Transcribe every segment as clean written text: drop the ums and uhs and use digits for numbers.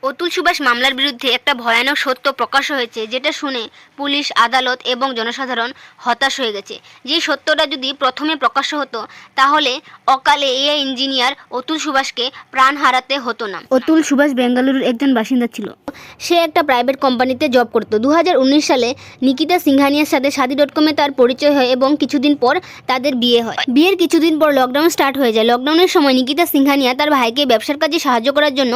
অতুল সুভাষ মামলার বিরুদ্ধে একটা ভয়ানক সত্য প্রকাশ হয়েছে, যেটা শুনে পুলিশ, আদালত এবং জনসাধারণ হতাশ হয়ে গেছে। যে সত্যটা যদি প্রথমে প্রকাশ্য হতো তাহলে অকালে এআই ইঞ্জিনিয়ার অতুল সুভাষকে প্রাণ হারাতে হতো না। অতুল সুভাষ বেঙ্গালুরুর একজন বাসিন্দা ছিল। সে একটা প্রাইভেট কোম্পানিতে জব করত। 2019 সালে নিকিতা সিংহানিয়ার সাথে শাদি.com-এ তার পরিচয় হয় এবং কিছুদিন পর তাদের বিয়ে হয়। বিয়ের কিছুদিন পর লকডাউন স্টার্ট হয়ে যায়। লকডাউনের সময় নিকিতা সিংহানিয়া তার ভাইকে ব্যবসার কাজে সাহায্য করার জন্য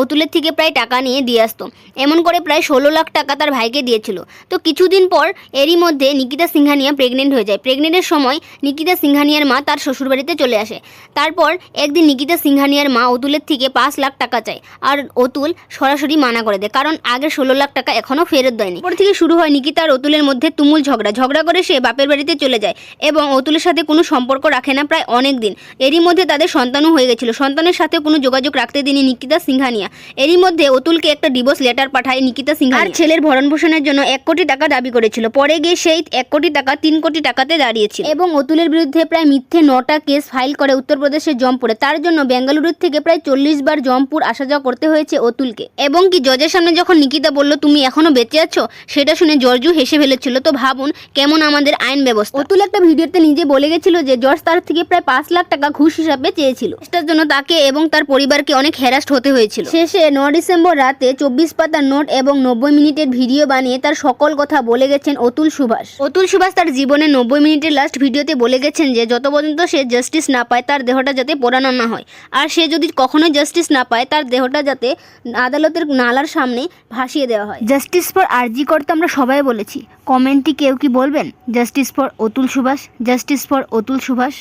অতুলের থেকে প্রায় টাকা নিয়ে দিয়ে আসতো। এমন করে প্রায় 16 লাখ টাকা তার ভাইকে দিয়েছিল। তো কিছুদিন পর এরই মধ্যে নিকিতা সিংহানিয়া প্রেগনেন্ট হয়ে যায়। প্রেগনেন্টের সময় নিকিতা সিংহানিয়ার মা তার শ্বশুরবাড়িতে চলে আসে। তারপর একদিন নিকিতা সিংহানিয়ার মা অতুলের থেকে 5 লাখ টাকা চায়, আর অতুল সরাসরি মানা করে দেয়, কারণ আগের 16 লাখ টাকা এখনও ফেরত দেয়নি। পর থেকে শুরু হয় নিকিতা আর অতুলের মধ্যে তুমুল ঝগড়া করে সে বাপের বাড়িতে চলে যায় এবং অতুলের সাথে কোনো সম্পর্ক রাখে না প্রায় অনেক দিন। এরই মধ্যে তাদের সন্তানও হয়ে গেছিল। সন্তানের সাথে কোনো যোগাযোগ রাখতে দিনি নিকিতা সিংহানিয়া। এরই মধ্যে অতুলকে একটা ডিভোর্স লেটার পাঠায় নিকিতা সিংহানিয়া। আর ছেলের ভরণ পোষণের জন্য 1 কোটি টাকা দাবি করেছিল। পরে গিয়ে সেই 1 কোটি টাকা 3 কোটি টাকাতে দাঁড়িয়েছিল এবং অতুলের বিরুদ্ধে প্রায় মিথ্যে 9টা কেস ফাইল করে উত্তরপ্রদেশের জমপুরে। তার জন্য বেঙ্গালুরুর থেকে প্রায় 40 বার জমপুর আসা যাওয়া করতে হয়েছে অতুলকে। এবং কি জজের সামনে যখন নিকিতা বলল তুমি এখনো বেঁচে আছো, সেটা শুনে জর্জু হেসে ফেলেছিল। তো ভাবুন কেমন আমাদের আইন ব্যবস্থা। অতুল একটা ভিডিওতে নিজে বলে গেছিল যে জর্জ তার থেকে প্রায় 5 লাখ টাকা ঘুষ হিসাবে চেয়েছিল। এটার জন্য তাকে এবং তার পরিবারকে অনেক হ্যারাস্ট হতে হয়েছিল। শেষে 9 ডিসেম্বর রাতে 24 পাতার নোট এবং 90 মিনিটের ভিডিও বানিয়ে তার সকল কথা বলে গেছেন অতুল সুভাষ। অতুল সুভাষ তার জীবনে 90 মিনিটের লাস্ট ভিডিওতে বলে গেছেন যে যত পর্যন্ত সে জাস্টিস না পায় তার দেহটা যাতে পোড়ানো না হয়, আর সে যদি কখনোই জাস্টিস না পায় তার দেহটা যাতে আদালতের নালার সামনে ভাসিয়ে দেওয়া হয়। জাস্টিস ফর আরজি করতে আমরা সবাই বলেছি। কমেন্টে কেউ কি বলবেন justice for Atul Subhash, justice for Atul Subhash.